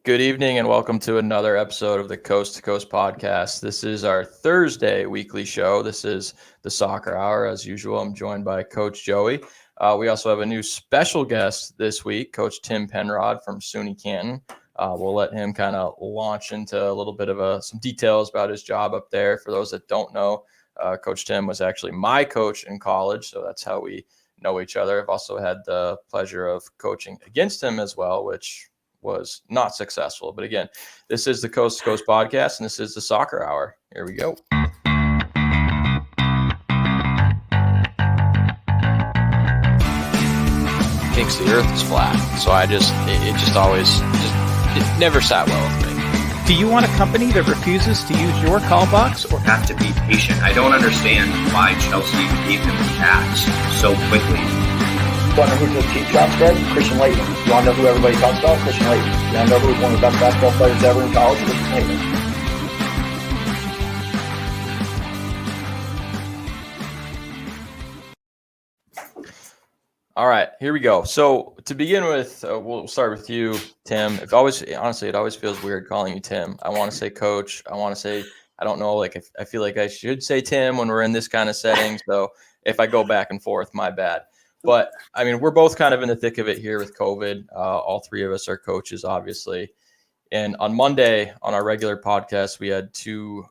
Good evening and welcome to another episode of the Coast to Coast podcast. This is our Thursday weekly show. This is the Soccer Hour. As usual, I'm joined by Coach Joey. We also have a new special guest this week, Coach Tim Penrod from SUNY Canton. We'll let him kind of launch into a little bit of some details about his job up there. For those that don't know, Coach Tim was actually my coach in college, so that's how we know each other. I've also had the pleasure of coaching against him as well, which was not successful. But again, this is the Coast to Coast podcast, and this is the Soccer Hour. Here we go. Thinks the earth is flat. So it never sat well with me. Do you want a company that refuses to use your call box or have to be patient? I don't understand why Chelsea gave him the tax so quickly. You want to know who took cheap shots, Greg? Christian Leighton. You want to know who everybody talks about? Christian Leighton. You want to know who was one of the best basketball players ever in college? Christian Leighton. All right, here we go. So to begin with, we'll start with you, Tim. It always feels weird calling you Tim. I want to say Coach. I want to say, I don't know, I feel like I should say Tim when we're in this kind of setting. So if I go back and forth, my bad. But I mean, we're both kind of in the thick of it here with COVID. All three of us are coaches, obviously. And on Monday on our regular podcast, we had two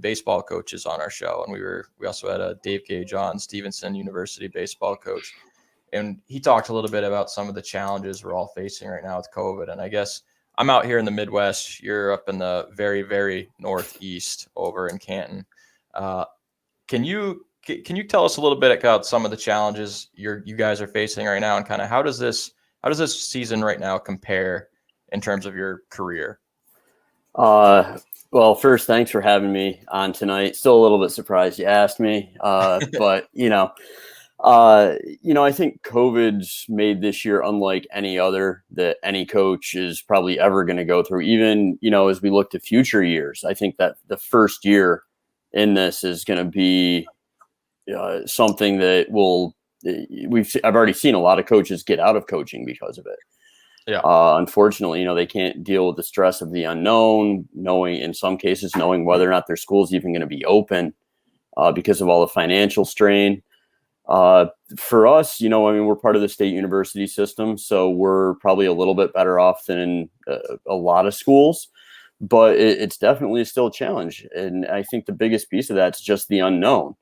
baseball coaches on our show, and we also had a Dave Gage on, Stevenson University baseball coach. And he talked a little bit about some of the challenges we're all facing right now with COVID. And I guess I'm out here in the Midwest. You're up in the very, very Northeast over in Canton. Can you tell us a little bit about some of the challenges you guys are facing right now, and kind of how does this season right now compare in terms of your career? Well, first, thanks for having me on tonight. Still a little bit surprised you asked me, but I think COVID's made this year unlike any other that any coach is probably ever going to go through. Even, as we look to future years, I think that the first year in this is going to be something that I've already seen a lot of coaches get out of coaching because of it. Yeah. Unfortunately, they can't deal with the stress of the unknown, in some cases, knowing whether or not their school's even going to be open because of all the financial strain. For us, we're part of the state university system, so we're probably a little bit better off than a lot of schools, but it's definitely still a challenge. And I think the biggest piece of that's just the unknown.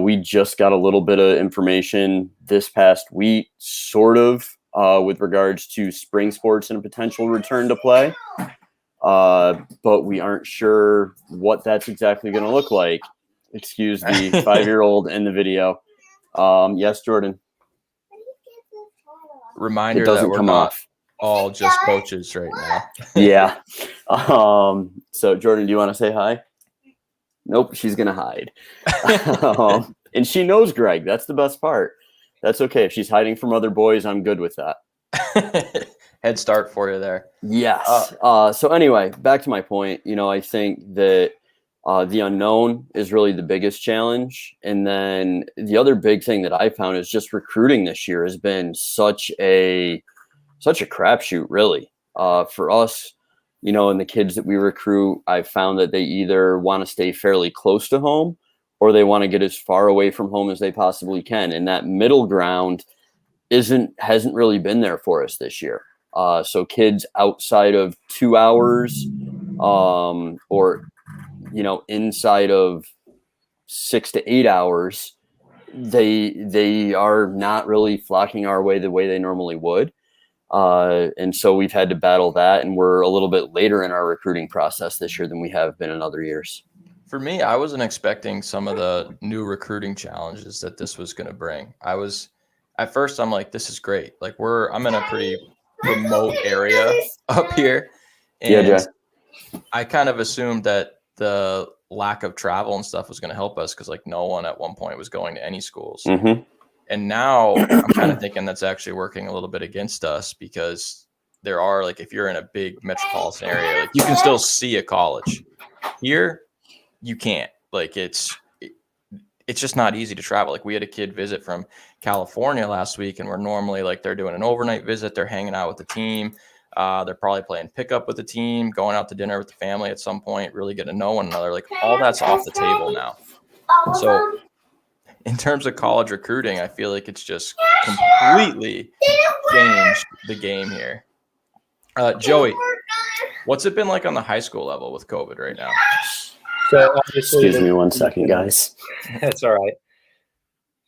We just got a little bit of information this past week, sort of, with regards to spring sports and a potential return to play. But we aren't sure what that's exactly going to look like. Excuse the 5-year-old in the video. Yes, Jordan. Reminder that we're not all just coaches right now. Yeah. So Jordan, do you want to say hi? Nope, she's going to hide. And she knows Greg. That's the best part. That's okay. If she's hiding from other boys, I'm good with that. Head start for you there. Yes. So anyway, back to my point. I think that the unknown is really the biggest challenge. And then the other big thing that I found is just recruiting this year has been such a crapshoot, really. For us, and the kids that we recruit, I've found that they either want to stay fairly close to home or they want to get as far away from home as they possibly can. And that middle ground hasn't really been there for us this year. So kids outside of 2 hours, or inside of 6 to 8 hours, they are not really flocking our way the way they normally would. And so we've had to battle that, and we're a little bit later in our recruiting process this year than we have been in other years. For me, I wasn't expecting some of the new recruiting challenges that this was going to bring. At first I'm like, this is great. I'm in a pretty remote area up here. And I kind of assumed that the lack of travel and stuff was going to help us because no one at one point was going to any schools. Mm-hmm. And now I'm kind of thinking that's actually working a little bit against us because there are if you're in a big metropolitan area, you can still see a college. Here, you can't. It's just not easy to travel. We had a kid visit from California last week, and we're normally they're doing an overnight visit. They're hanging out with the team. They're probably playing pickup with the team, going out to dinner with the family at some point, really getting to know one another. Like all that's off the table now. So in terms of college recruiting, I feel like it's just completely changed the game here. Joey, what's it been like on the high school level with COVID right now? So Excuse me 1 second, guys. That's all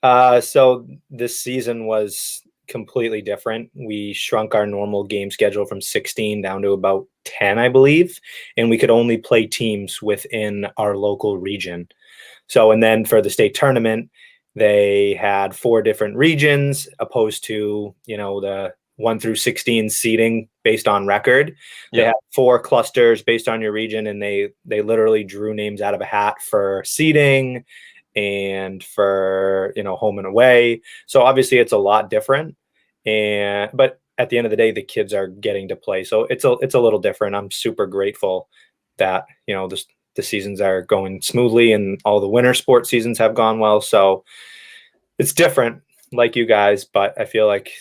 right. So this season was completely different. We shrunk our normal game schedule from 16 down to about 10, I believe, and we could only play teams within our local region. So, and then for the state tournament, they had 4 different regions opposed to, the 1 through 16 seeding based on record. They had 4 clusters based on your region, and they literally drew names out of a hat for seeding and for, home and away. So obviously it's a lot different. But at the end of the day, the kids are getting to play. So it's a little different. I'm super grateful that, the seasons are going smoothly and all the winter sports seasons have gone well. So it's different like you guys, but I feel like.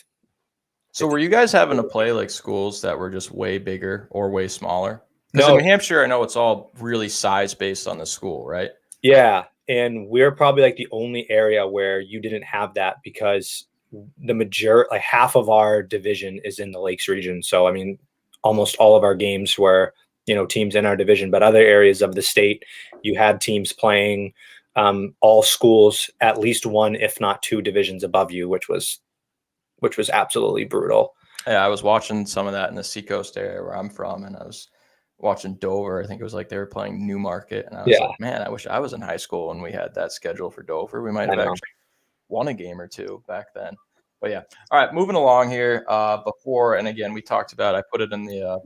So were you guys having to play like schools that were just way bigger or way smaller? Because No. in New Hampshire, I know it's all really size based on the school, right? Yeah. And we're probably like the only area where you didn't have that because the majority, like half of our division is in the Lakes region. So, I mean, almost all of our games were, teams in our division, but other areas of the state, you had teams playing all schools, at least 1, if not 2 divisions above you, which was absolutely brutal. Yeah, I was watching some of that in the Seacoast area where I'm from, and I was watching Dover. I think it was like they were playing Newmarket, and I was like, man, I wish I was in high school when we had that schedule for Dover. We might have actually won a game or 2 back then. But yeah, all right, moving along here. Before, and again, we talked about, I put it in the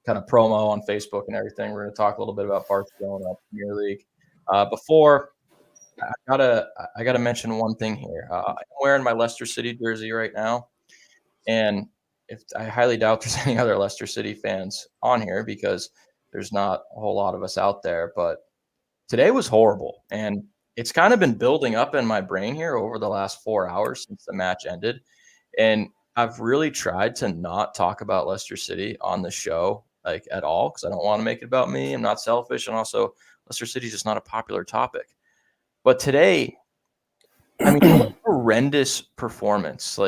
kind of promo on Facebook and everything. We're going to talk a little bit about Barcelona Premier League. Before, I gotta mention one thing here. I'm wearing my Leicester City jersey right now, and I highly doubt there's any other Leicester City fans on here because there's not a whole lot of us out there. But today was horrible, and it's kind of been building up in my brain here over the last 4 hours since the match ended, and I've really tried to not talk about Leicester City on the show like at all because I don't want to make it about me. I'm not selfish, and also Leicester City is just not a popular topic. But today, I mean, horrendous performance.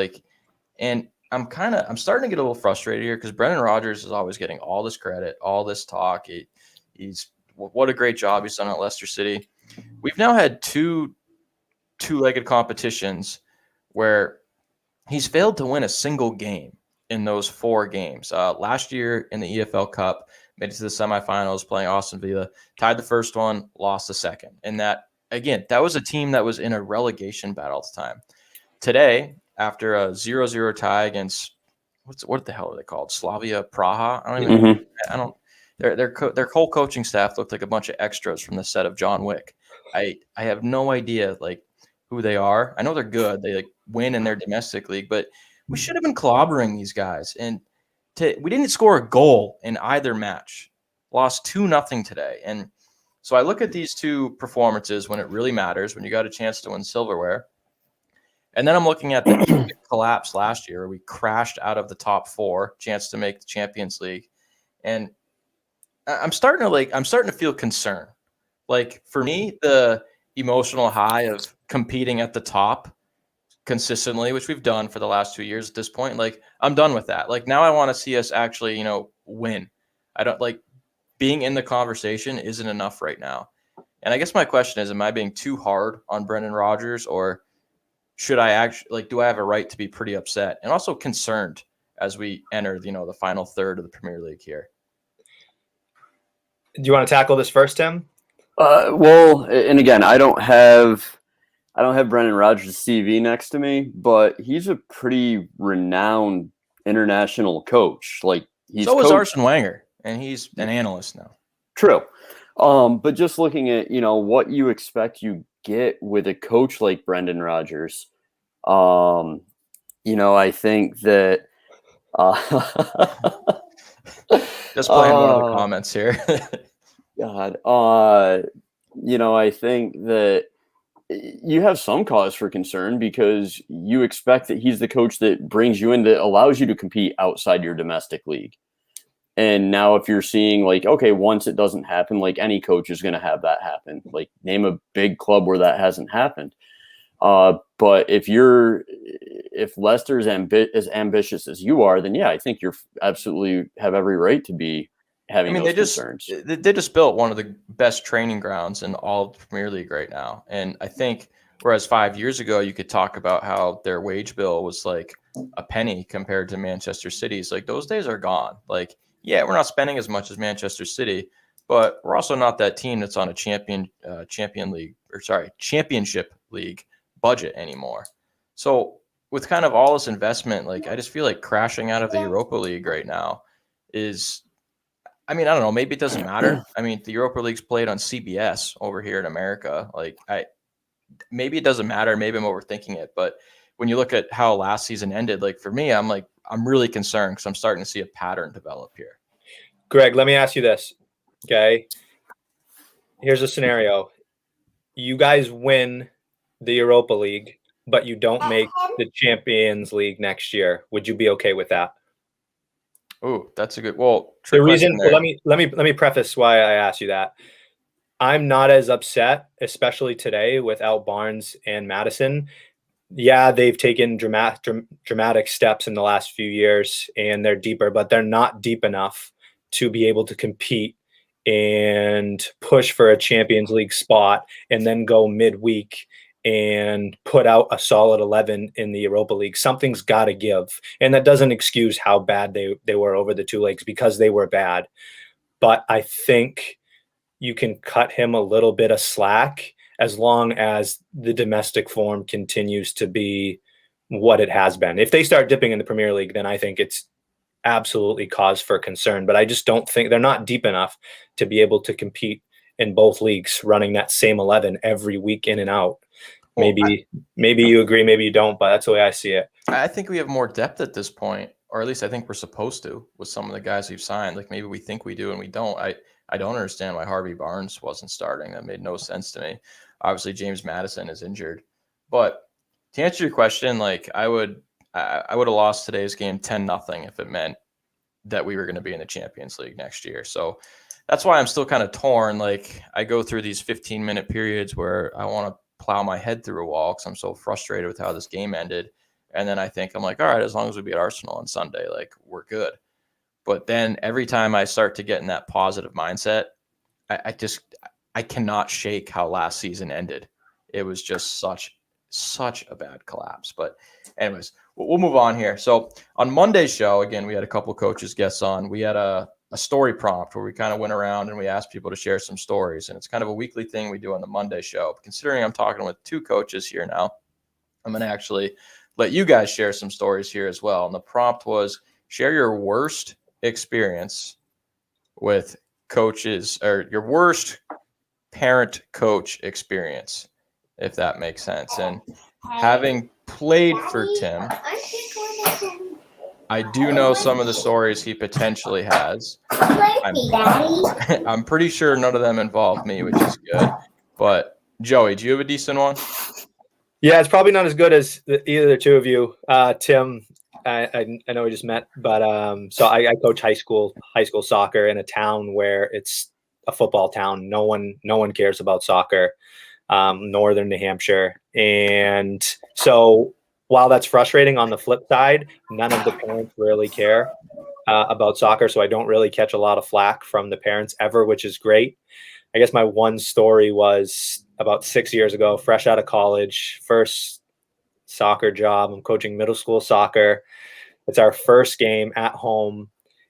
And I'm starting to get a little frustrated here because Brendan Rodgers is always getting all this credit, all this talk. He's what a great job he's done at Leicester City. We've now had two-legged competitions where he's failed to win a single game in those 4 games. Last year in the EFL Cup, made it to the semifinals, playing Aston Villa, tied the first one, lost the second. And that was a team that was in a relegation battle at the time. Today, after a 0-0 tie against what the hell are they called? Slavia Praha? Their whole coaching staff looked like a bunch of extras from the set of John Wick. I have no idea like who they are. I know they're good. They win in their domestic league, but we should have been clobbering these guys. And we didn't score a goal in either match. Lost 2-0 today. And so I look at these 2 performances when it really matters, when you got a chance to win silverware. And then I'm looking at the collapse last year where we crashed out of the top 4, chance to make the Champions League. And I'm starting to feel concern. Like for me, the emotional high of competing at the top consistently, which we've done for the last 2 years at this point, like I'm done with that. Like now I want to see us actually, win. I don't like being in the conversation isn't enough right now. And I guess my question is, am I being too hard on Brendan Rodgers, or should I actually do I have a right to be pretty upset and also concerned as we enter, the final third of the Premier League here? Do you want to tackle this first, Tim? Well, and again, I don't have Brendan Rodgers' CV next to me, but he's a pretty renowned international coach. So is Arsene Wenger, and he's an analyst now. True. But just looking at, what you expect you get with a coach like Brendan Rodgers, I think that just playing one of the comments here. God, I think that you have some cause for concern because you expect that he's the coach that brings you in, that allows you to compete outside your domestic league. And now if you're seeing like, okay, once it doesn't happen, like any coach is going to have that happen. Like name a big club where that hasn't happened. But if Leicester's as ambitious as you are, then yeah, I think you're absolutely have every right to be having those concerns. They just built one of the best training grounds in all of the Premier League right now. And I think whereas 5 years ago, you could talk about how their wage bill was like a penny compared to Manchester City's, like those days are gone. Like, yeah, we're not spending as much as Manchester City, but we're also not that team that's on a championship league budget anymore. So with kind of all this investment, like I just feel like crashing out of the Europa League right now is, I mean, I don't know, maybe it doesn't matter. I mean, the Europa League's played on CBS over here in America. Like maybe it doesn't matter. Maybe I'm overthinking it, but when you look at how last season ended, like for me, I'm really concerned because I'm starting to see a pattern develop here. Greg, let me ask you this. Okay. Here's a scenario. You guys win the Europa League, but you don't make the Champions League next year. Would you be okay with that? Oh, that's a good. The reason. Well, let me preface why I asked you that. I'm not as upset, especially today without Barnes and Maddison. Yeah, they've taken dramatic steps in the last few years, and they're deeper, but they're not deep enough to be able to compete and push for a Champions League spot and then go midweek and put out a solid 11 in the Europa League. Something's got to give. And that doesn't excuse how bad they were over the two legs, because they were bad. But I think you can cut him a little bit of slack as long as the domestic form continues to be what it has been. If they start dipping in the Premier League, then I think it's absolutely cause for concern. But I just don't think they're not deep enough to be able to compete in both leagues, running that same 11 every week in and out. Maybe you agree, maybe you don't, but that's the way I see it. I think we have more depth at this point, or at least I think we're supposed to, with some of the guys we've signed. Like maybe we think we do and we don't. I don't understand why Harvey Barnes wasn't starting. That made no sense to me. Obviously, James Maddison is injured. But to answer your question, like I would have lost today's game 10-0 if it meant that we were going to be in the Champions League next year. So that's why I'm still kind of torn. Like I go through these 15-minute periods where I want to plow my head through a wall because I'm so frustrated with how this game ended. And then I think I'm like, all right, as long as we beat Arsenal on Sunday, like we're good. But then every time I start to get in that positive mindset, I cannot shake how last season ended. It was just such a bad collapse. But anyways, we'll move on here. So on Monday's show, again, we had a couple coaches guests on. We had a story prompt where we kind of went around and we asked people to share some stories. And it's kind of a weekly thing we do on the Monday show. But considering I'm talking with two coaches here now, I'm going to actually let you guys share some stories here as well. And the prompt was share your worst experience with coaches, or your worst parent coach experience, if that makes sense. And having played for Tim, I do know some of the stories he potentially has. I'm pretty sure none of them involve me, which is good. But Joey, do you have a decent one? Yeah, it's probably not as good as either of the two of you. Tim, I know we just met, but so I coach high school soccer in a town where it's a football town. No one cares about soccer, northern New Hampshire. And so while that's frustrating, on the flip side, none of the parents really care about soccer. So I don't really catch a lot of flack from the parents ever, which is great. I guess my one story was about 6 years ago, fresh out of college, first soccer job. I'm coaching middle school soccer. It's our first game at home,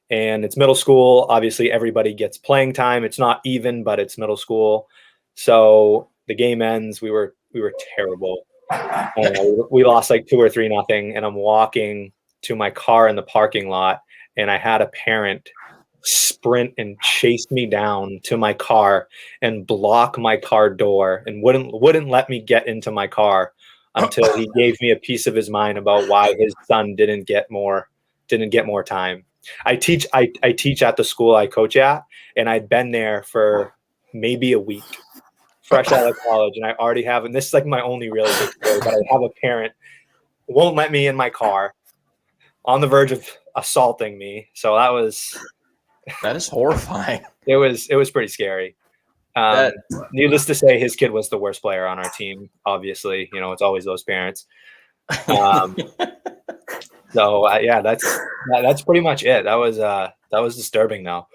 and it's middle school. Obviously, everybody gets playing time. It's not even, but it's middle school. So the game ends. We were terrible. We lost like 2 or 3-0, and I'm walking to my car in the parking lot, and I had a parent sprint and chase me down to my car and block my car door and wouldn't let me get into my car until he gave me a piece of his mind about why his son didn't get more time. I teach at the school I coach at, and I'd been there for maybe a week. fresh out of college, and I already have, and this is like my only really big story, but I have a parent won't let me in my car, on the verge of assaulting me. So that is horrifying. it was pretty scary. Needless to say, his kid was the worst player on our team. Obviously, it's always those parents. So yeah, that's pretty much it. That was disturbing though.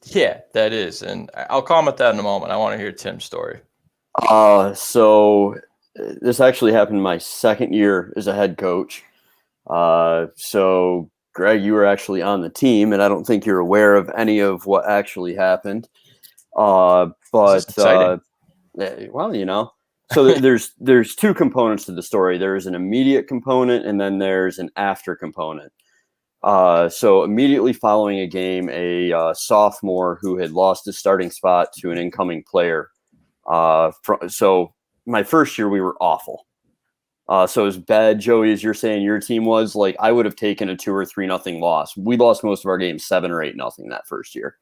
Yeah, that is, and I'll comment that in a moment. I want to hear Tim's story. So this actually happened my second year as a head coach. So Greg, you were actually on the team, and I don't think you're aware of any of what actually happened. But well, so there's two components to the story. There's an immediate component, and then there's an after component. So immediately following a game, a sophomore who had lost his starting spot to an incoming player. So my first year we were awful. So as bad, Joey, as you're saying your team was, like I would have taken a 2 or 3-0 loss. We lost most of our games 7 or 8-0 that first year.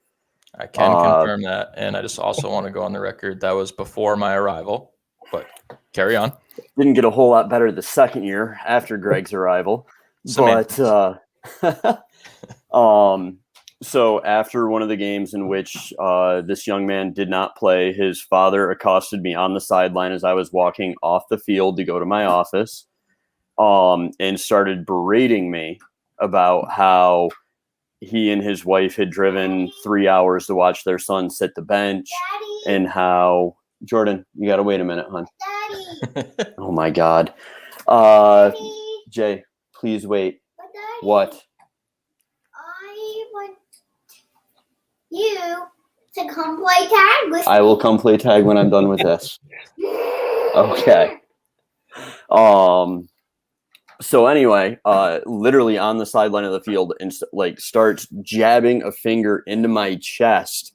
I can confirm that, and I just also want to go on the record that was before my arrival. But carry on. Didn't get a whole lot better the second year after Greg's arrival. But so after one of the games in which this young man did not play, his father accosted me on the sideline as I was walking off the field to go to my office, and started berating me about how he and his wife had driven 3 hours to watch their son sit the bench. Daddy. And how Jordan, you got to wait a minute, hon. Daddy. Oh my God. Jay, please wait. Daddy, what? I want you to come play tag with me. I will come play tag when I'm done with this. Okay. So anyway, literally on the sideline of the field, and starts jabbing a finger into my chest.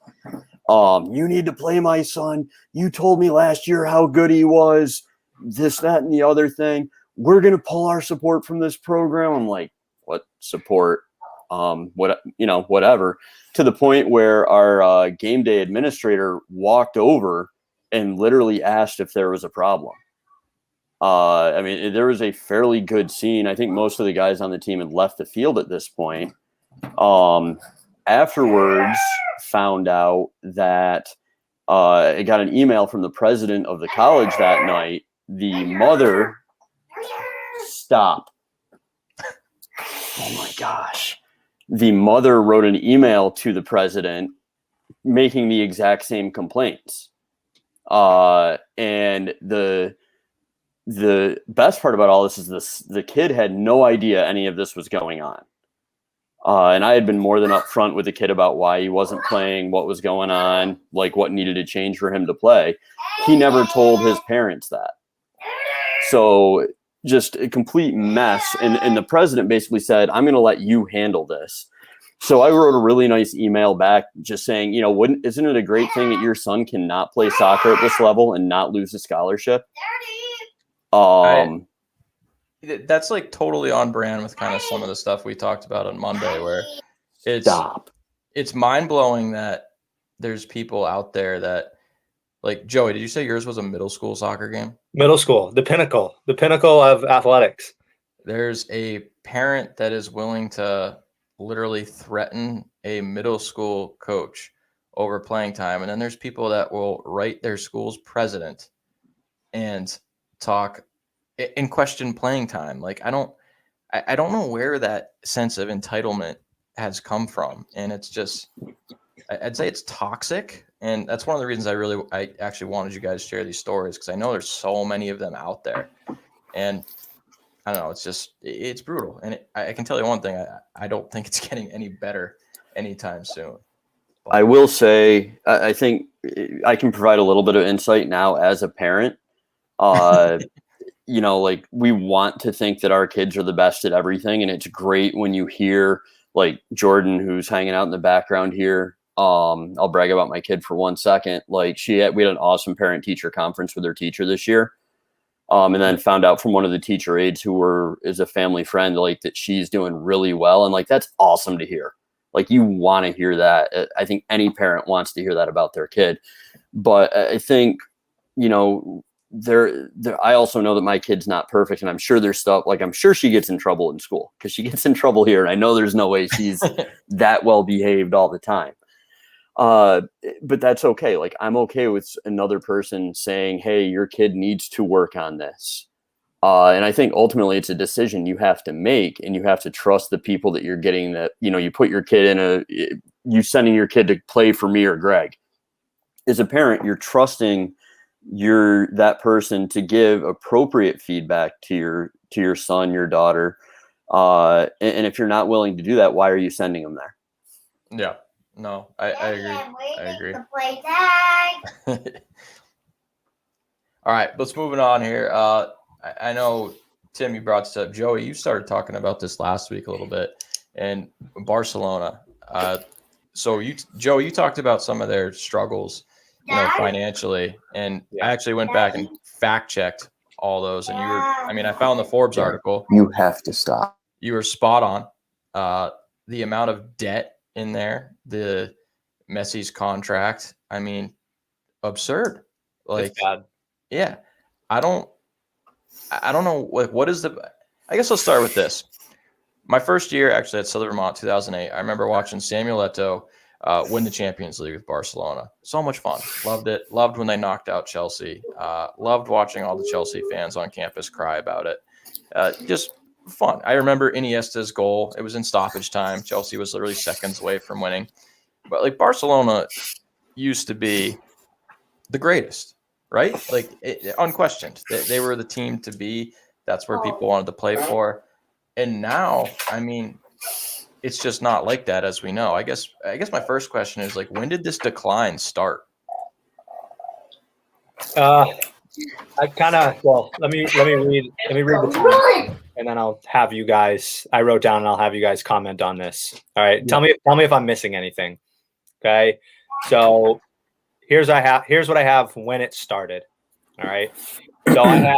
You need to play my son. You told me last year how good he was. This, that, and the other thing. We're gonna pull our support from this program. I'm like, what support? Whatever. To the point where our game day administrator walked over and literally asked if there was a problem. There was a fairly good scene. I think most of the guys on the team had left the field at this point. Afterwards, found out that I got an email from the president of the college that night. The mother, stop. Oh my gosh. The mother wrote an email to the president making the exact same complaints. And the best part about all this is the kid had no idea any of this was going on. And I had been more than upfront with the kid about why he wasn't playing, what was going on, like what needed to change for him to play. He never told his parents that. So just a complete mess. And the president basically said, I'm going to let you handle this. So I wrote a really nice email back just saying, isn't it a great thing that your son cannot play soccer at this level and not lose a scholarship? That's like totally on brand with kind of some of the stuff we talked about on Monday, where it's mind blowing that there's people out there that, like, Joey, did you say yours was a middle school soccer game? Middle school, the pinnacle of athletics. There's a parent that is willing to literally threaten a middle school coach over playing time. And then there's people that will write their school's president and talk and question playing time. Like, I don't know where that sense of entitlement has come from. And it's just, I'd say it's toxic. And that's one of the reasons I actually wanted you guys to share these stories, because I know there's so many of them out there. And I don't know, it's brutal. And I can tell you one thing, I don't think it's getting any better anytime soon. But I will say, I think I can provide a little bit of insight now as a parent. Like, we want to think that our kids are the best at everything. And it's great when you hear, like, Jordan, who's hanging out in the background here. I'll brag about my kid for 1 second. Like, we had an awesome parent teacher conference with her teacher this year. And then found out from one of the teacher aides is a family friend, like, that she's doing really well. And like, that's awesome to hear. Like, you want to hear that. I think any parent wants to hear that about their kid. But I think I also know that my kid's not perfect, and I'm sure there's stuff like I'm sure she gets in trouble in school because she gets in trouble here. And I know there's no way she's that well behaved all the time. But that's okay. Like, I'm okay with another person saying, hey, your kid needs to work on this. And I think ultimately it's a decision you have to make, and you have to trust the people that you're getting that, you put your kid you sending your kid to play for me or Greg. As a parent, you're trusting that person to give appropriate feedback to your son, your daughter. And if you're not willing to do that, why are you sending them there? Yeah. No, I agree. I agree. To play tag. All right, let's move it on here. I know, Tim, you brought this up. Joey, you started talking about this last week a little bit, and Barcelona. So Joey, you talked about some of their struggles, financially, and I actually went back and fact checked all those. And I found the Forbes article. You have to stop. You were spot on. The amount of debt in there, the Messi's contract, absurd. Like, It's bad. yeah, I don't know. Like, what is I guess let's start with this. My first year actually at Southern Vermont, 2008, I remember watching Samuel Eto'o win the Champions League with Barcelona. So much fun. Loved it. Loved when they knocked out Chelsea. Loved watching all the Chelsea fans on campus cry about it. Just fun. I remember Iniesta's goal. It was in stoppage time. Chelsea was literally seconds away from winning. But like, Barcelona used to be the greatest, right? Like, unquestioned. They were the team to be. That's where people wanted to play for. And now, it's just not like that, as we know. I guess my first question is, like, when did this decline start? Let me read the comment, and then I'll have you guys. I wrote down, and I'll have you guys comment on this. All right, tell me if I'm missing anything. Okay, so here's what I have when it started. All right, so I had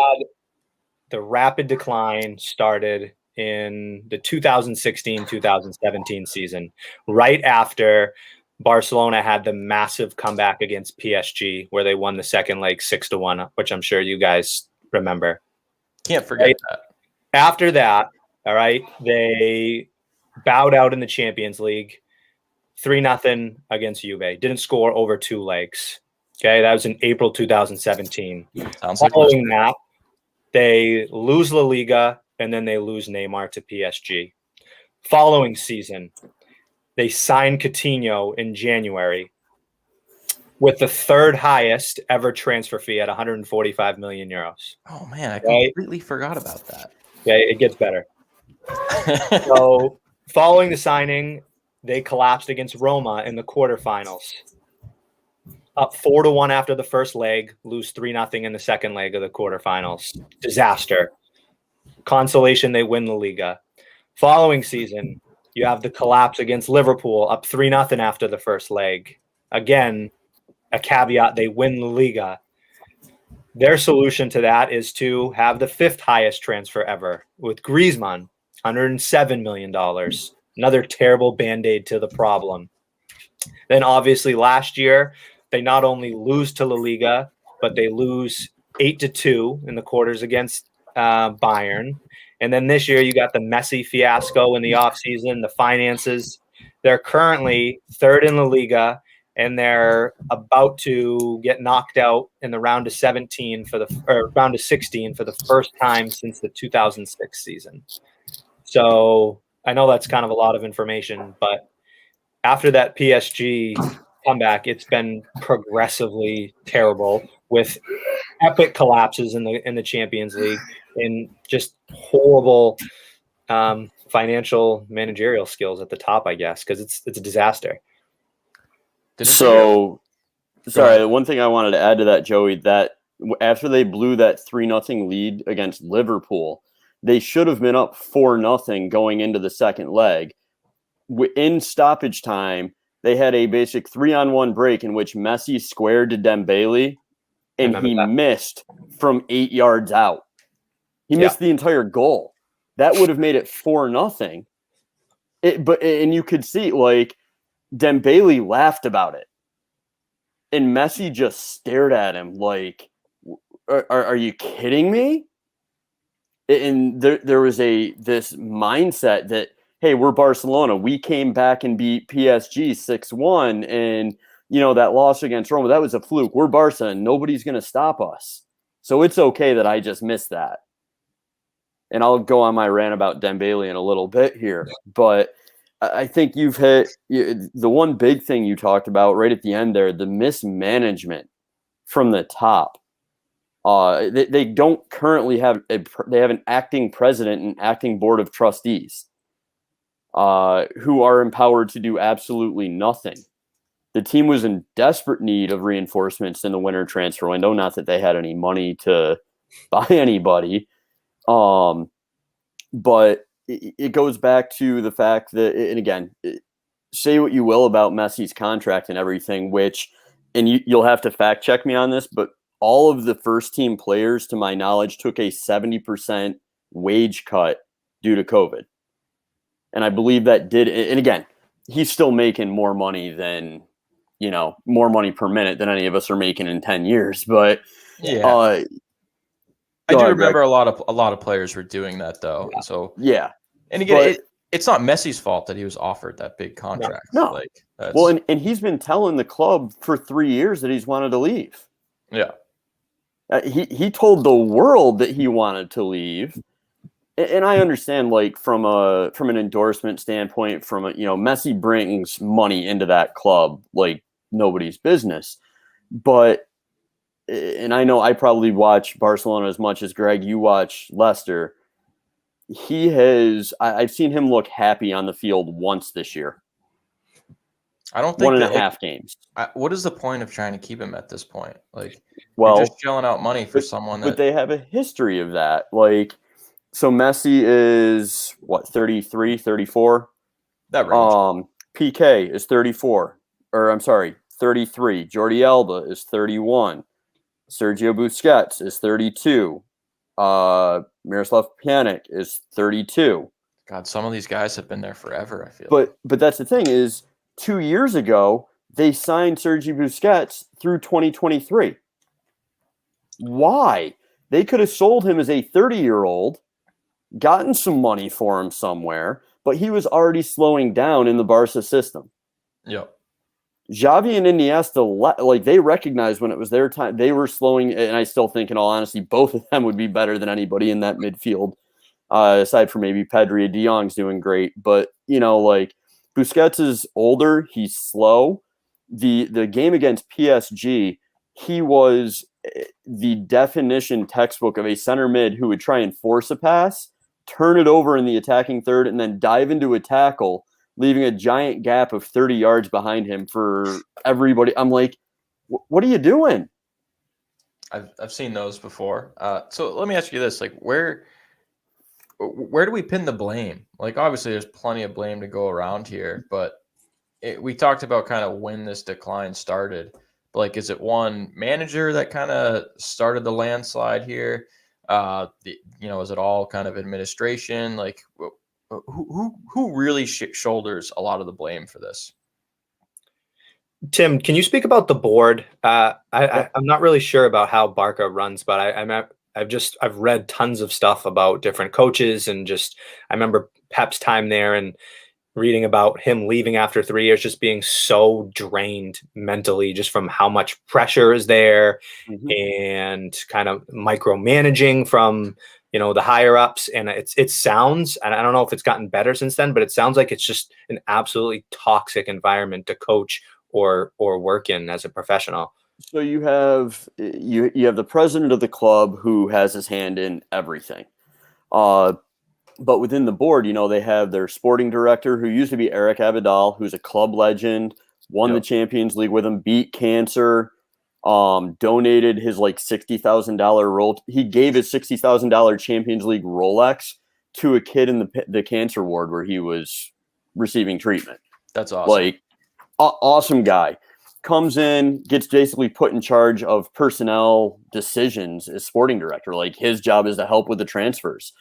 the rapid decline started in the 2016-2017 season, right after Barcelona had the massive comeback against PSG, where they won the second leg 6-1, which I'm sure you guys remember. Can't forget that. After that, all right, they bowed out in the Champions League, 3-0 against Juve. Didn't score over 2 legs. Okay, that was in April 2017. Following that, they lose La Liga, and then they lose Neymar to PSG. Following season, they signed Coutinho in January with the third highest ever transfer fee at 145 million euros. Oh, man, I completely forgot about that. Yeah, it gets better. So following the signing, they collapsed against Roma in the quarterfinals. Up 4-1 after the first leg, lose 3-0 in the second leg of the quarterfinals. Disaster. Consolation, they win the Liga. Following season, you have the collapse against Liverpool, up 3-0 after the first leg. Again, a caveat, they win the Liga. Their solution to that is to have the 5th highest transfer ever with Griezmann, $107 million. Another terrible Band-Aid to the problem. Then obviously last year, they not only lose to La Liga, but they lose 8-2 in the quarters against Bayern. And then this year you got the Messi fiasco in the offseason, the finances. They're currently 3rd in La Liga, and they're about to get knocked out in the round of 16 for the first time since the 2006 season. So I know that's kind of a lot of information, but after that PSG comeback, it's been progressively terrible with epic collapses in the Champions League and just horrible financial managerial skills at the top, I guess, because it's a disaster. So, sorry, the one thing I wanted to add to that, Joey, that after they blew that 3-0 lead against Liverpool, they should have been up 4-0 going into the second leg. In stoppage time, they had a basic 3-on-1 break in which Messi squared to Dembele, and he missed from 8 yards out. He missed the entire goal. That would have made it 4-0. And you could see, like, Dembele laughed about it. And Messi just stared at him like, Are you kidding me? And there was this mindset that, hey, we're Barcelona. We came back and beat PSG 6-1, and that loss against Roma, that was a fluke. We're Barca, and nobody's going to stop us. So it's okay that I just missed that. And I'll go on my rant about Dembele in a little bit here, but I think you've hit the one big thing you talked about right at the end there, the mismanagement from the top. They don't currently have they have an acting president and acting board of trustees who are empowered to do absolutely nothing. The team was in desperate need of reinforcements in the winter transfer window. Not that they had any money to buy anybody. But it goes back to the fact that, and again, say what you will about Messi's contract and everything, and you'll have to fact check me on this, but all of the first team players, to my knowledge, took a 70% wage cut due to COVID. And I believe that did, and again, he's still making more money than, more money per minute than any of us are making in 10 years. But yeah. I do remember a lot of players were doing that though. Yeah. So yeah, and again, it's not Messi's fault that he was offered that big contract. No. And he's been telling the club for 3 years that he's wanted to leave. Yeah, he told the world that he wanted to leave, and I understand, like from an endorsement standpoint, Messi brings money into that club like nobody's business, but. And I know I probably watch Barcelona as much as Greg, you watch Leicester. I've seen him look happy on the field once this year. I don't think 1.5 games. What is the point of trying to keep him at this point? Like, well, you're just shelling out money for someone that. But they have a history of that. Like, so Messi is 33, 34? That range. PK is 34. Or I'm sorry, 33. Jordi Alba is 31. Sergio Busquets is 32. Miroslav Pjanic is 32. God, some of these guys have been there forever, I feel. But that's the thing is, 2 years ago, they signed Sergio Busquets through 2023. Why? They could have sold him as a 30-year-old, gotten some money for him somewhere, but he was already slowing down in the Barca system. Yep. Xavi and Iniesta, they recognized when it was their time, they were slowing, and I still think, in all honesty, both of them would be better than anybody in that midfield, aside from maybe Pedri. De Jong's doing great, but, Busquets is older, he's slow. The game against PSG, he was the definition textbook of a center mid who would try and force a pass, turn it over in the attacking third, and then dive into a tackle, leaving a giant gap of 30 yards behind him for everybody. I'm like, what are you doing? I've seen those before. So let me ask you this: like, where do we pin the blame? Like, obviously, there's plenty of blame to go around here, but we talked about kind of when this decline started. But like, is it one manager that kind of started the landslide here? Is it all kind of administration? Like, who really shoulders a lot of the blame for this? Tim, can you speak about the board? I'm not really sure about how Barca runs, but I've read tons of stuff about different coaches, and I remember Pep's time there and reading about him leaving after 3 years, just being so drained mentally, just from how much pressure is there, and kind of micromanaging from the higher ups. And it sounds, and I don't know if it's gotten better since then, but it sounds like it's just an absolutely toxic environment to coach or work in as a professional. So you have the president of the club who has his hand in everything. But within the board, they have their sporting director, who used to be Eric Abidal, who's a club legend, won the Champions League with him, beat cancer, donated his $60,000 he gave his $60,000 Champions League Rolex to a kid in the cancer ward where he was receiving treatment. That's awesome. Awesome guy. Comes in, gets basically put in charge of personnel decisions as sporting director. His job is to help with the transfers.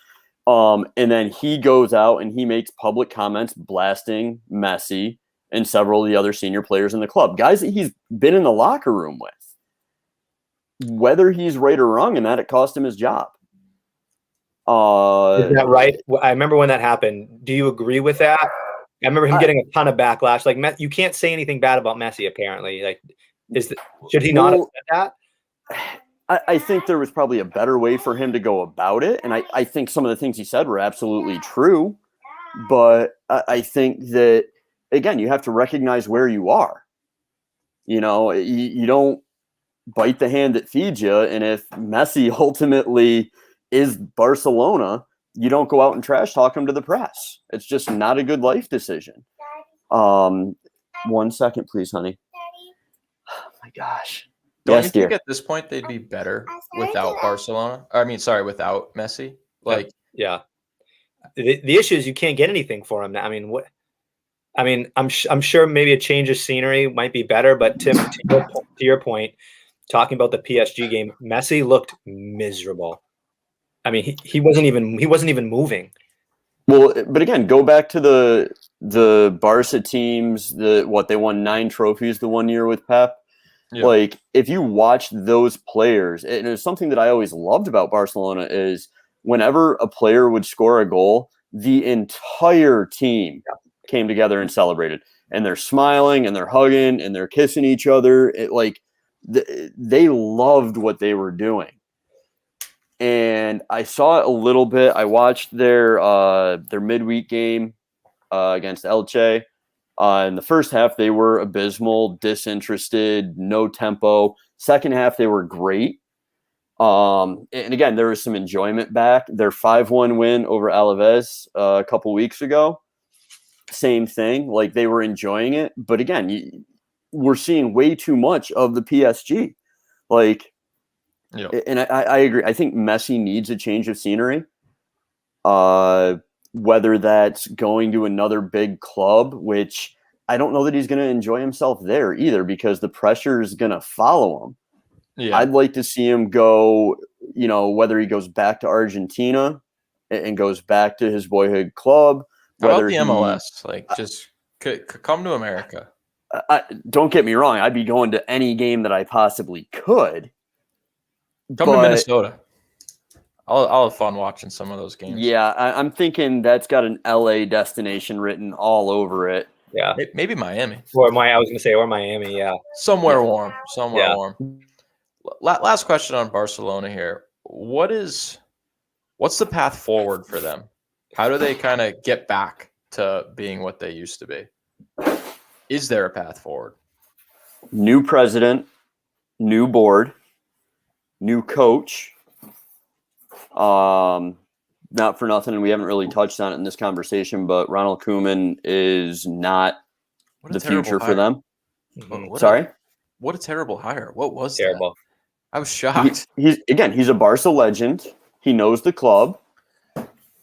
And then he goes out and he makes public comments blasting Messi and several of the other senior players in the club, guys that he's been in the locker room with. whether he's right or wrong in that, it cost him his job. Is that right? I remember when that happened. Do you agree with that? I remember him getting a ton of backlash. Like, you can't say anything bad about Messi, apparently. Like, should he not have said that? I think there was probably a better way for him to go about it. And I think some of the things he said were absolutely true. But I think that, again, you have to recognize where you are. You know, you don't bite the hand that feeds you. And if Messi ultimately is Barcelona, you don't go out and trash talk him to the press. It's just not a good life decision. 1 second, please, honey. Oh my gosh. Don't Yes, you dear. think at this point they'd be better without Barcelona? I mean, sorry, without Messi. Like, yeah. The issue is you can't get anything for him now. I mean, what? I mean, I'm sure maybe a change of scenery might be better. But Tim, to your point, talking about the PSG game, Messi looked miserable. I mean, he wasn't even moving. Well, but again, go back to the Barca teams. They won 9 trophies the one year with Pep. Yeah. Like, if you watch those players, and it's something that I always loved about Barcelona is whenever a player would score a goal, the entire team came together and celebrated. And they're smiling and they're hugging and they're kissing each other. They loved what they were doing. And I saw it a little bit. I watched their midweek game against Elche. In the first half, they were abysmal, disinterested, no tempo. Second half, they were great. And again, there was some enjoyment back. Their 5-1 win over Alaves a couple weeks ago, same thing. Like, they were enjoying it. But again, we're seeing way too much of the PSG. Like, and I agree. I think Messi needs a change of scenery. Whether that's going to another big club, which I don't know that he's going to enjoy himself there either, because the pressure is going to follow him. Yeah. I'd like to see him go, you know, whether he goes back to Argentina and goes back to his boyhood club. How about the MLS? Like, just come to America. Don't get me wrong. I'd be going to any game that I possibly could. Come to Minnesota. I'll have fun watching some of those games. Yeah, I'm thinking that's got an LA destination written all over it. Yeah, maybe Miami. Or Miami. Yeah, somewhere warm. Warm. Last question on Barcelona here. What's the path forward for them? How do they kind of get back to being what they used to be? Is there a path forward? New president, new board, new coach. Not for nothing, and we haven't really touched on it in this conversation, but Ronald Koeman is not the future for them. Sorry? What a terrible hire. What was terrible? That? I was shocked. He's a Barca legend. He knows the club.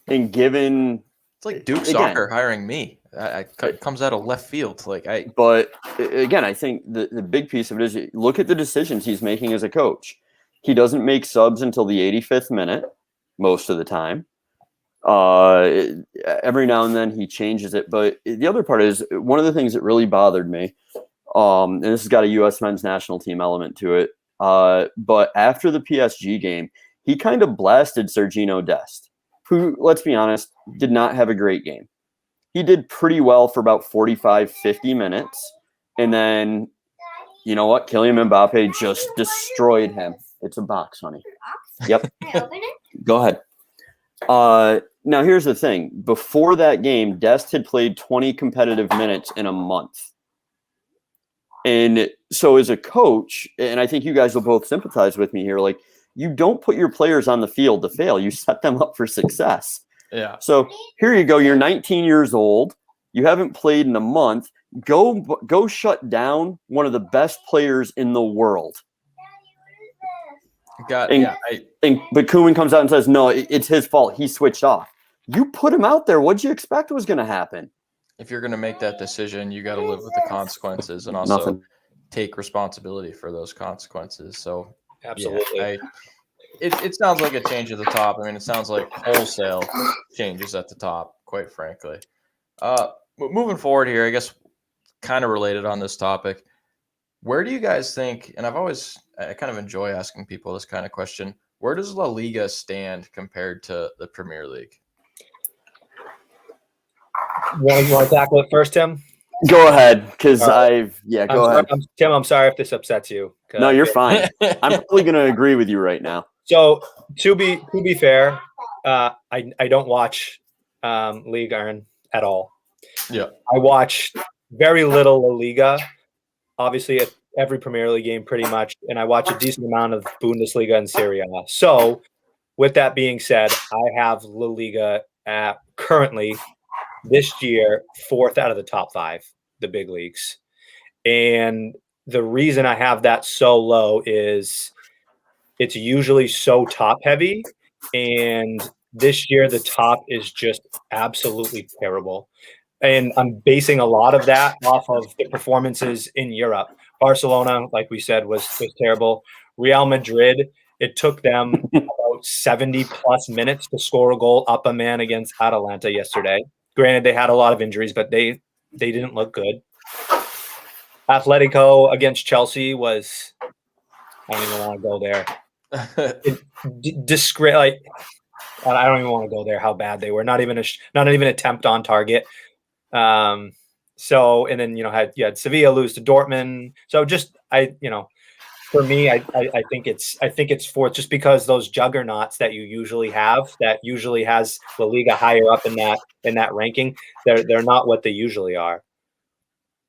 And given... It's like Duke Soccer hiring me. It comes out of left field. But again, I think the big piece of it is look at the decisions he's making as a coach. He doesn't make subs until the 85th minute most of the time. Every now and then he changes it. But the other part is one of the things that really bothered me, and this has got a U.S. men's national team element to it, but after the PSG game, he kind of blasted Sergiño Dest, who, let's be honest, did not have a great game. He did pretty well for about 45, 50 minutes. And then, you know what? Kylian Mbappe just destroyed him. It's a box, honey. Yep. Can I open it? Go ahead. Now, here's the thing. Before that game, Dest had played 20 competitive minutes in a month. And so as a coach, and I think you guys will both sympathize with me here, like, you don't put your players on the field to fail. You set them up for success. Yeah. So here you go. You're 19 years old. You haven't played in a month. Go shut down one of the best players in the world. But Koeman comes out and says, no, it's his fault. He switched off. You put him out there. What'd you expect was going to happen? If you're going to make that decision, you got to live with the consequences and also take responsibility for those consequences. So absolutely. Yeah, it sounds like a change at the top. I mean, it sounds like wholesale changes at the top, quite frankly. Moving forward here, I guess kind of related on this topic, where do you guys think, and I've always I kind of enjoy asking people this kind of question. Where does La Liga stand compared to the Premier League? You want to tackle it first, Tim? Go ahead, because All right. go ahead. Tim, I'm sorry if this upsets you. No, you're fine. I'm probably going to agree with you right now. So to be fair, I don't watch League Earn at all. Yeah. I watch very little La Liga, obviously at every Premier League game pretty much, and I watch a decent amount of Bundesliga and Serie A. So with that being said, I have La Liga at currently this year 4th out of the top 5, the big leagues. And the reason I have that so low is it's usually so top heavy, and this year the top is just absolutely terrible. And I'm basing a lot of that off of the performances in Europe. Barcelona, like we said, was terrible. Real Madrid, it took them about 70 plus minutes to score a goal up a man against Atalanta yesterday. Granted, they had a lot of injuries, but they didn't look good. Atletico against Chelsea was, I don't even want to go there. Like, I don't even want to go there. How bad they were. Not even an attempt on target. So, and then you had Sevilla lose to Dortmund. So for me, I think it's fourth, just because those juggernauts that you usually have, that usually has La Liga higher up in that ranking, they're not what they usually are.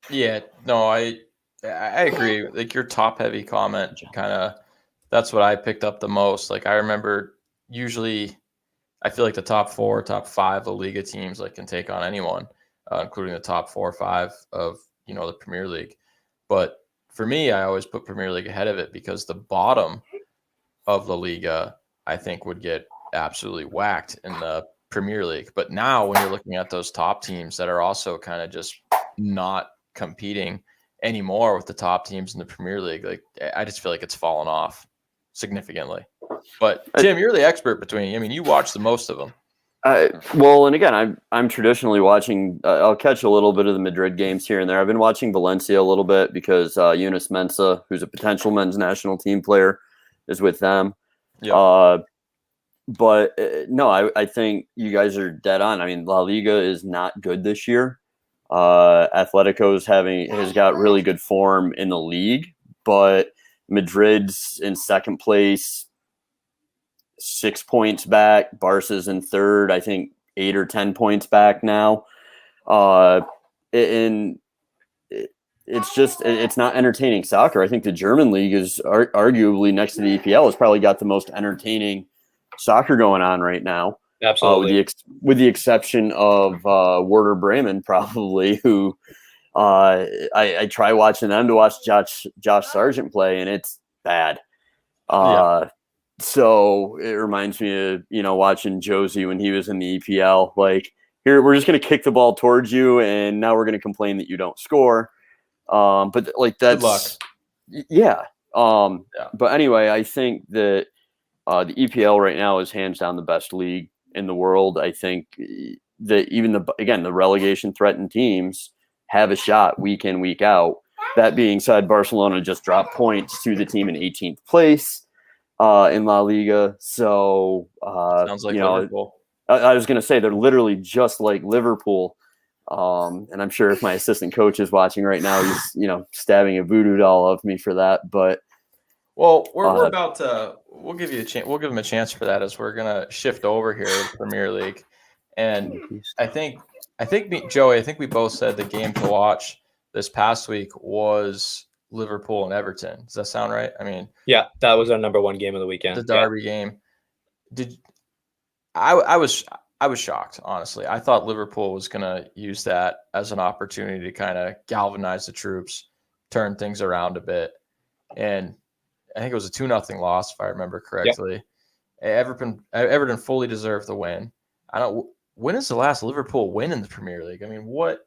Yeah, no, I agree. Like your top heavy comment, kind of, that's what I picked up the most. Like I remember, usually, I feel like the top 4, top 5 La Liga teams can take on anyone, including the top 4 or 5 of the Premier League. But for me, I always put Premier League ahead of it because the bottom of La Liga, I think, would get absolutely whacked in the Premier League. But now when you're looking at those top teams that are also kind of just not competing anymore with the top teams in the Premier League, I just feel like it's fallen off significantly. But Tim, you're the expert you watch the most of them. Well, and again, I'm traditionally watching. I'll catch a little bit of the Madrid games here and there. I've been watching Valencia a little bit because Yunus Mensah, who's a potential men's national team player, is with them. Yeah. But no, I think you guys are dead on. I mean, La Liga is not good this year. Atletico's has got really good form in the league, but Madrid's in second place, 6 points back. Barca's in third, I think 8 or 10 points back now. And it's not entertaining soccer. I think the German league is arguably, next to the EPL, has probably got the most entertaining soccer going on right now. Absolutely. With the exception of Werder Bremen, probably, who I try watching them to watch Josh Sargent play, and it's bad. So it reminds me of watching Josie when he was in the EPL. Like, here, we're just going to kick the ball towards you, and now we're going to complain that you don't score. But that's good luck. Yeah. But anyway, I think that the EPL right now is hands down the best league in the world. I think that even the relegation threatened teams have a shot week in, week out. That being said, Barcelona just dropped points to the team in 18th place in La Liga. So sounds like Liverpool. I was going to say they're literally just like Liverpool. And I'm sure if my assistant coach is watching right now, he's stabbing a voodoo doll of me for that. But we're about to. We'll give you a chance. We'll give him a chance for that as we're gonna shift over here to the Premier League. And I think Joey, I think we both said the game to watch this past week was Liverpool and Everton. Does that sound right? I mean, yeah, that was our number 1 game of the weekend. The derby game. I was shocked, honestly. I thought Liverpool was gonna use that as an opportunity to kind of galvanize the troops, turn things around a bit, and I think it was a 2-0 loss, if I remember correctly. Yep. Everton fully deserved the win. When is the last Liverpool win in the Premier League? I mean,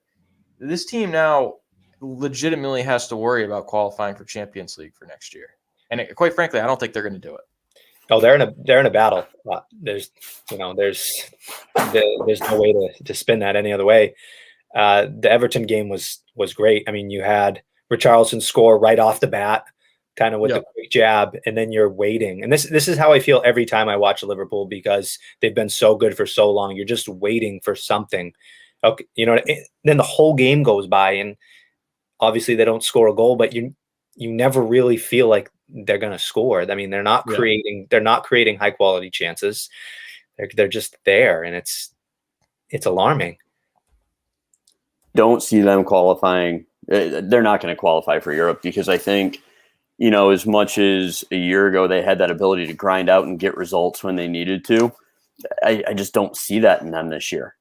this team now legitimately has to worry about qualifying for Champions League for next year. And quite frankly, I don't think they're going to do it. Oh, they're in a battle. There's no way to spin that any other way. The Everton game was great. I mean, you had Richarlison score right off the bat. kind of with the quick jab, and then you're waiting. And this is how I feel every time I watch Liverpool, because they've been so good for so long. You're just waiting for something. Okay, then the whole game goes by, and obviously they don't score a goal, but you never really feel like they're going to score. I mean, they're not creating high quality chances. They're just there, and it's alarming. Don't see them qualifying. They're not going to qualify for Europe, because I think, as much as a year ago they had that ability to grind out and get results when they needed to, I just don't see that in them this year.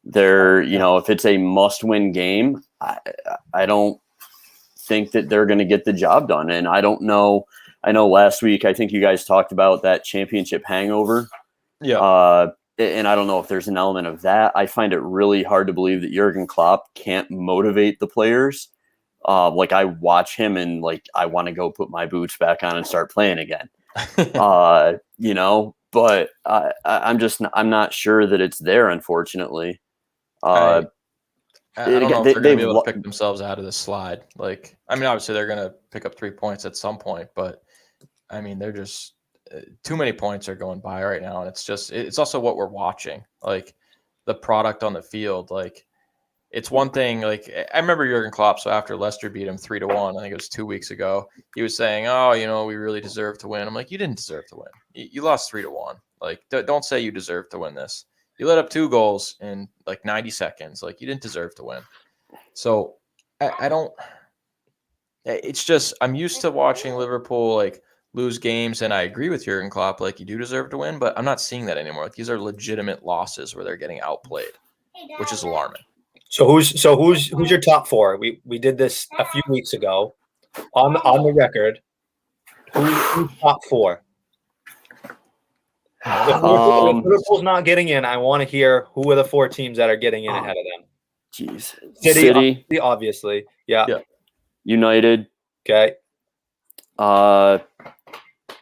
They're, if it's a must-win game, I don't think that they're going to get the job done. And I don't know. I know last week I think you guys talked about that championship hangover. Yeah. And I don't know if there's an element of that. I find it really hard to believe that Jurgen Klopp can't motivate the players. Like, I watch him and I want to go put my boots back on and start playing again. But I'm not sure that it's there, unfortunately. I don't know if they're going to be able to pick themselves out of this slide. Obviously they're going to pick up 3 points at some point, but they're just too many points are going by right now. And it's also what we're watching, the product on the field. It's one thing, I remember Jurgen Klopp. So after Leicester beat him 3-1, I think it was 2 weeks ago, he was saying, we really deserve to win. I'm like, you didn't deserve to win. You lost 3-1. Don't say you deserve to win this. You let up 2 goals in 90 seconds. You didn't deserve to win. So I don't. It's just, I'm used to watching Liverpool lose games, and I agree with Jurgen Klopp. You do deserve to win, but I'm not seeing that anymore. These are legitimate losses where they're getting outplayed, which is alarming. So who's your top 4? We did this a few weeks ago on the record. Who's top 4? If Liverpool's not getting in, I want to hear who are the 4 teams that are getting in ahead of them. Jeez. City, obviously. Yeah. United. Okay.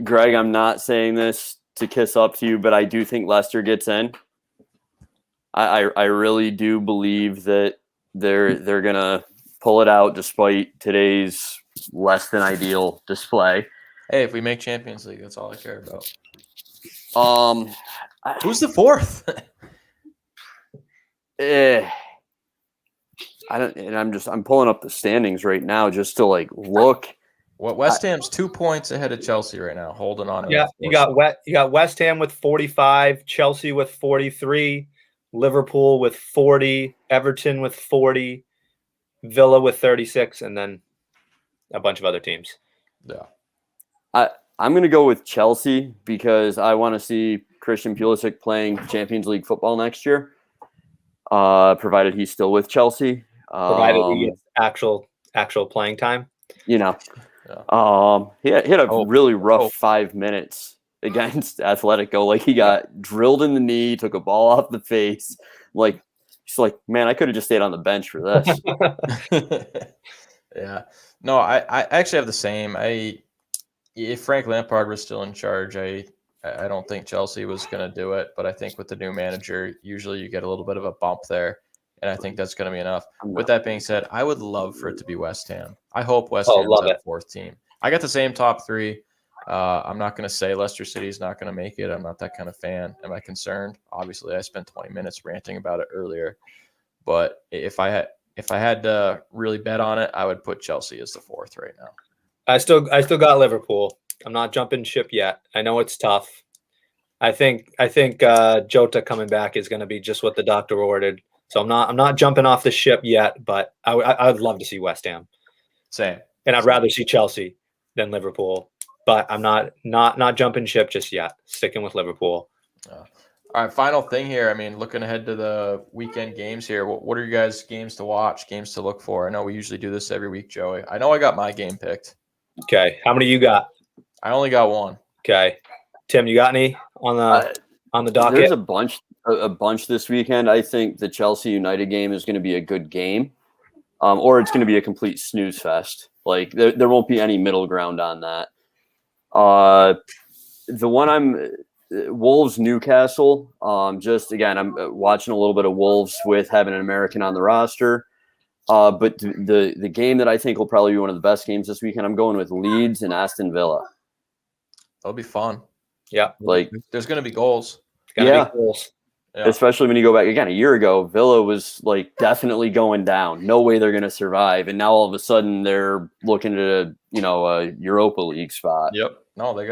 Greg, I'm not saying this to kiss up to you, but I do think Leicester gets in. I really do believe that they're gonna pull it out despite today's less than ideal display. Hey, if we make Champions League, that's all I care about. Who's the 4th? I'm pulling up the standings right now just to look. West Ham's 2 points ahead of Chelsea right now, holding on. Yeah, you got West Ham with 45, Chelsea with 43, Liverpool with 40, Everton with 40, Villa with 36, and then a bunch of other teams. Yeah. I'm going to go with Chelsea because I want to see Christian Pulisic playing Champions League football next year, provided he's still with Chelsea. Provided he gets actual playing time. He had a really rough 5 minutes against Atletico. He got drilled in the knee, took a ball off the face. He's like, man, I could have just stayed on the bench for this. Yeah. No, I actually have the same. If Frank Lampard was still in charge, I don't think Chelsea was going to do it. But I think with the new manager, usually you get a little bit of a bump there. And I think that's going to be enough. With that being said, I would love for it to be West Ham. I hope West Ham's that 4th team. I got the same top 3. I'm not going to say Leicester City is not going to make it. I'm not that kind of fan. Am I concerned? Obviously, I spent 20 minutes ranting about it earlier. But if I had to really bet on it, I would put Chelsea as the 4th right now. I still got Liverpool. I'm not jumping ship yet. I know it's tough. I think Jota coming back is going to be just what the doctor ordered. So I'm not jumping off the ship yet, but I'd love to see West Ham. Same. And I'd rather see Chelsea than Liverpool. But I'm not jumping ship just yet. Sticking with Liverpool. All right, final thing here. Looking ahead to the weekend games here. What are you guys' games to watch, games to look for? I know we usually do this every week, Joey. I know I got my game picked. Okay. How many you got? I only got 1. Okay. Tim, you got any on the docket? There's a bunch this weekend. I think the Chelsea United game is going to be a good game, or it's going to be a complete snooze fest. There won't be any middle ground on that. The one Wolves Newcastle. I'm watching a little bit of Wolves with having an American on the roster. But the game that I think will probably be one of the best games this weekend, I'm going with Leeds and Aston Villa. That'll be fun. Yeah. Like, There's going to be goals. Gotta be goals. Yeah. especially when you go back again a year ago, Villa was like definitely going down. No way they're going to survive, and now all of a sudden they're looking at a Europa League spot. Yep. No, they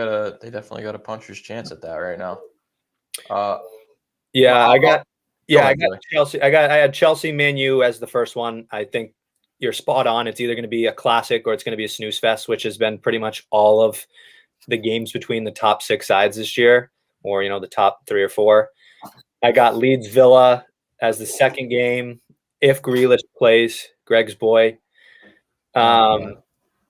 definitely got a puncher's chance at that right now. I Go got ahead, Billy. Chelsea. I had Chelsea, Man U as the first one. I think you're spot on. It's either going to be a classic or it's going to be a snooze fest, which has been pretty much all of the games between the top 6 sides this year, or the top 3 or 4. I got Leeds Villa as the second game if Grealish plays, Greg's boy. The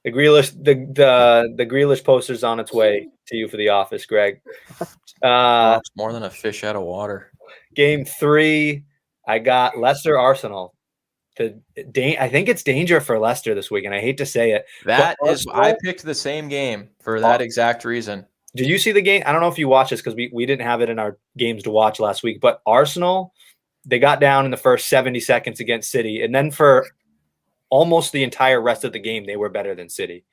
Grealish poster's on its way to you for the office, Greg. It's more than a fish out of water. Game 3, I got Leicester Arsenal. I think it's danger for Leicester this week, and I hate to say it. I picked the same game for that exact reason. Did you see the game? I don't know if you watched this because we didn't have it in our games to watch last week, but Arsenal, they got down in the first 70 seconds against City, and then for almost the entire rest of the game, they were better than City.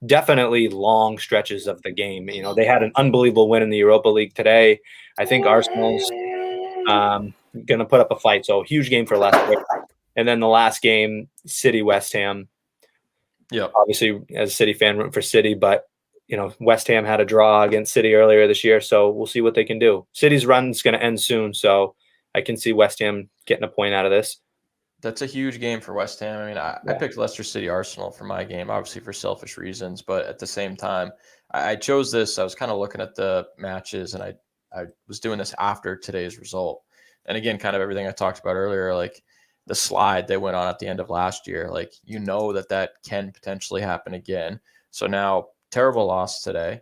Definitely long stretches of the game. They had an unbelievable win in the Europa League today. I think Arsenal's going to put up a fight, so huge game for Leicester. And then the last game, City-West Ham. Yeah. Obviously, as a City fan, rooting for City, but West Ham had a draw against City earlier this year, so we'll see what they can do. City's run's going to end soon, so I can see West Ham getting a point out of this. That's a huge game for West Ham. I mean, I picked Leicester City Arsenal for my game, obviously for selfish reasons, but at the same time, I chose this. I was kind of looking at the matches, and I was doing this after today's result. And again, kind of everything I talked about earlier, like the slide they went on at the end of last year, like that can potentially happen again. So now, terrible loss today.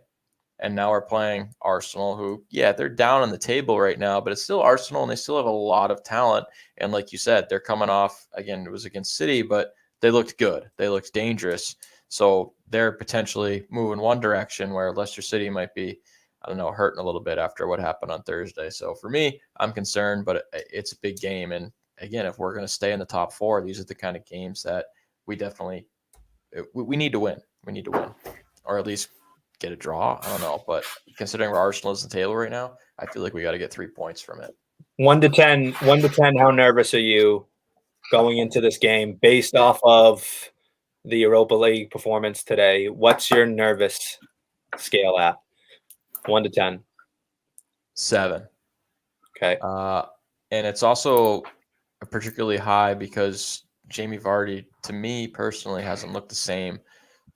And now we're playing Arsenal, who, they're down on the table right now, but it's still Arsenal, and they still have a lot of talent. And like you said, they're coming off, again, it was against City, but they looked good. They looked dangerous. So they're potentially moving one direction where Leicester City might be, hurting a little bit after what happened on Thursday. So for me, I'm concerned, but it's a big game. And again, if we're going to stay in the top 4, these are the kind of games that we definitely we need to win. We need to win, or at least get a draw. I don't know, but considering where Arsenal is in the table right now, I feel like we got to get 3 points from it. 1 to 10. How nervous are you going into this game based off of the Europa League performance today? What's your nervous scale at? 1 to 10. 7. Okay. And it's also particularly high because Jamie Vardy, to me personally, hasn't looked the same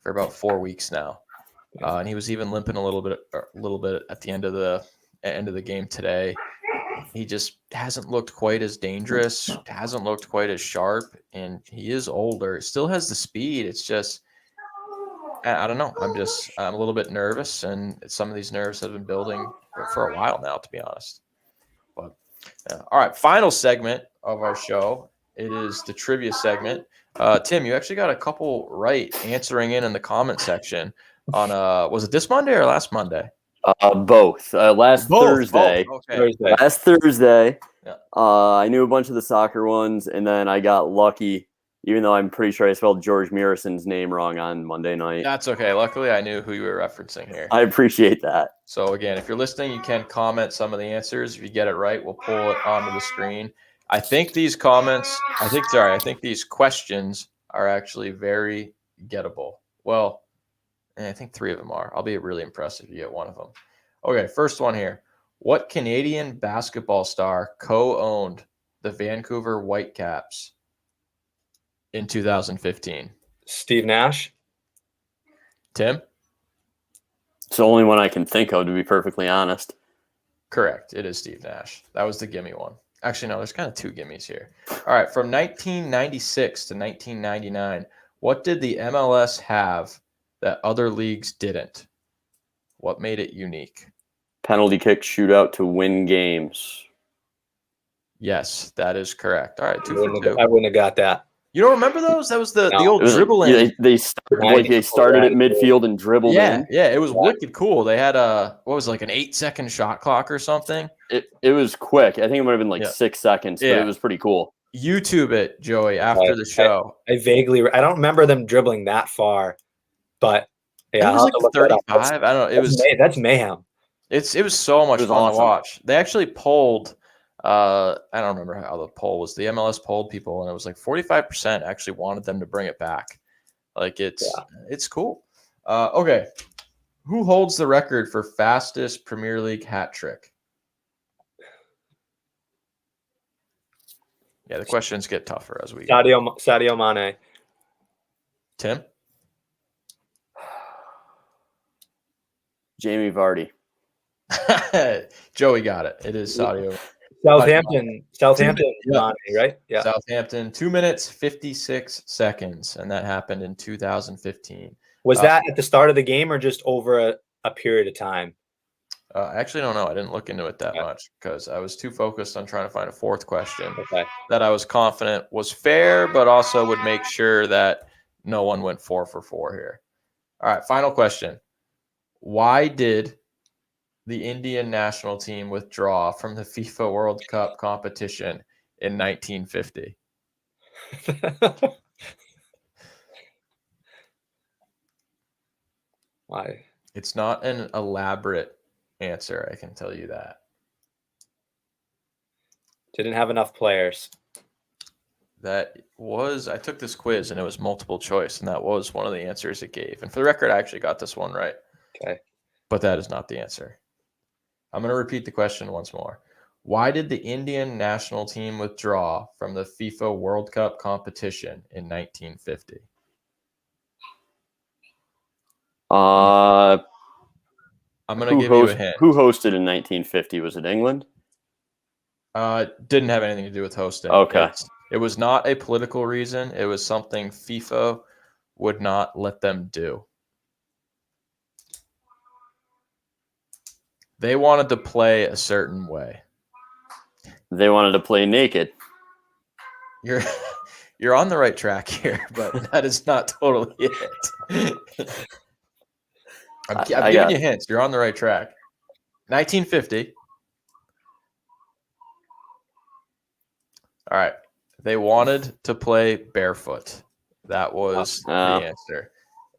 for about 4 weeks now. And he was even limping a little bit at the end of the game today. He just hasn't looked quite as dangerous, hasn't looked quite as sharp, and he is older. Still has the speed. It's just, I don't know. I'm a little bit nervous, and some of these nerves have been building for a while now, to be honest. But all right, final segment of our show. It is the trivia segment. Tim, you actually got a couple right answering in the comment section. On was it this Monday or last Monday? Both. Thursday. Both. Okay. Last Thursday. Yeah. I knew a bunch of the soccer ones, and then I got lucky, even though I'm pretty sure I spelled George Murison's name wrong on Monday night. That's okay. Luckily, I knew who you were referencing here. I appreciate that. So again, if you're listening, you can comment some of the answers. If you get it right, we'll pull it onto the screen. I think these questions are actually very gettable. Well, I think 3 of them are. I'll be really impressed if you get one of them. Okay, first one here. What Canadian basketball star co-owned the Vancouver Whitecaps in 2015? Steve Nash. Tim? It's the only one I can think of, to be perfectly honest. Correct. It is Steve Nash. That was the gimme one. Actually, no, there's kind of 2 gimmies here. All right, from 1996 to 1999, what did the MLS have that other leagues didn't? What made it unique? Penalty kick shootout to win games. Yes, that is correct. All right, 2 for 2. I wouldn't have got that. You don't remember those? That was the old It was dribbling. Yeah, they started at midfield and dribbled in. Yeah, it was wicked cool. They had an 8-second shot clock or something. It was quick. I think it might have been 6 seconds, but it was pretty cool. YouTube it, Joey, after the show. I don't remember them dribbling that far, but yeah, It was I'll like have to look that up. 35. I don't know. That's mayhem. It was so much It was fun awesome. to watch. They actually polled. I don't remember how the poll was. The MLS polled people, and it was like 45% actually wanted them to bring it back. Like it's cool. Okay, who holds the record for fastest Premier League hat trick? Yeah, the questions get tougher as we go. Sadio Mane. Tim? Jamie Vardy. Joey got it. It is Sadio. Southampton, Yeah. Mane, right? Yeah. Southampton, 2 minutes, 56 seconds, and that happened in 2015. Was that at the start of the game or just over a period of time? I actually don't know. I didn't look into it that much because I was too focused on trying to find a fourth question that I was confident was fair, but also would make sure that no one went 4 for 4 here. All right, final question. Why did the Indian national team withdraw from the FIFA World Cup competition in 1950? Why? It's not an elaborate answer, I can tell you that. Didn't have enough players. I took this quiz and it was multiple choice, and that was one of the answers it gave. And for the record, I actually got this one right. Okay. But that is not the answer. I'm going to repeat the question once more. Why did the Indian national team withdraw from the FIFA World Cup competition in 1950? I'm going to give you a hint. Who hosted in 1950? Was it England? Didn't have anything to do with hosting. Okay. It was not a political reason. It was something FIFA would not let them do. They wanted to play a certain way. They wanted to play naked. You're on the right track here, but that is not totally it. I'm giving you hints. You're on the right track. 1950. All right. They wanted to play barefoot. That was the answer.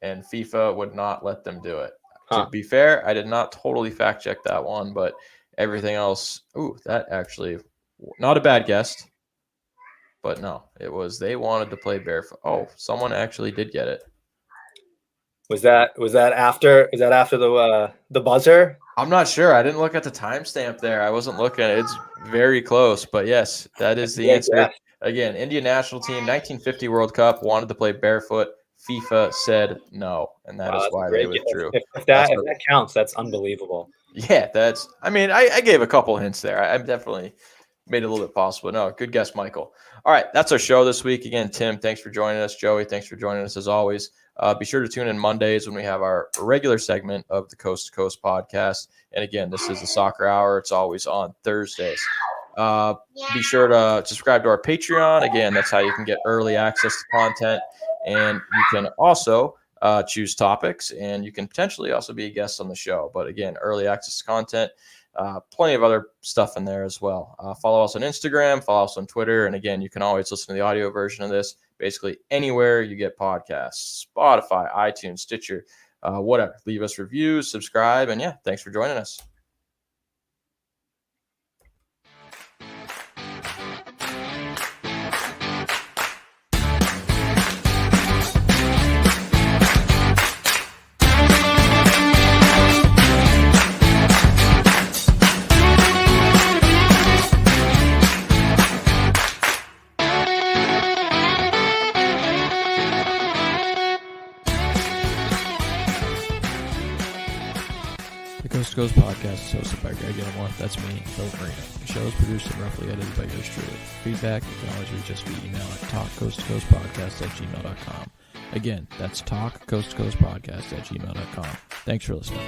And FIFA would not let them do it. To be fair, I did not totally fact check that one, but everything else, that actually, not a bad guess. But no, it was they wanted to play barefoot. Oh, someone actually did get it. Was that after the buzzer? I'm not sure. I didn't look at the timestamp there. I wasn't looking. It's very close, but yes, that is the answer. Yeah. Again, Indian national team, 1950 World Cup, wanted to play barefoot. FIFA said no, and that is why they withdrew. If that counts, that's unbelievable. Yeah, I gave a couple hints there. I definitely made it a little bit possible. No, good guess, Michael. All right, that's our show this week. Again, Tim, thanks for joining us. Joey, thanks for joining us as always. Be sure to tune in Mondays when we have our regular segment of the Coast to Coast podcast. And again, this is the Soccer Hour. It's always on Thursdays. Be sure to subscribe to our Patreon. Again, that's how you can get early access to content. And you can also choose topics, and you can potentially also be a guest on the show. But again, early access to content, plenty of other stuff in there as well. Follow us on Instagram, follow us on Twitter. And again, you can always listen to the audio version of this basically anywhere you get podcasts, Spotify, iTunes, Stitcher, whatever. Leave us reviews, subscribe, and yeah, thanks for joining us. The Coast to Coast podcast is hosted by Greg Gilmore. That's me, Phil Marino. The show is produced and roughly edited by yours truly. Feedback, you can always reach us via email at talkcoasttocoastpodcast@gmail.com. Again, that's talkcoasttocoastpodcast@gmail.com. Thanks for listening.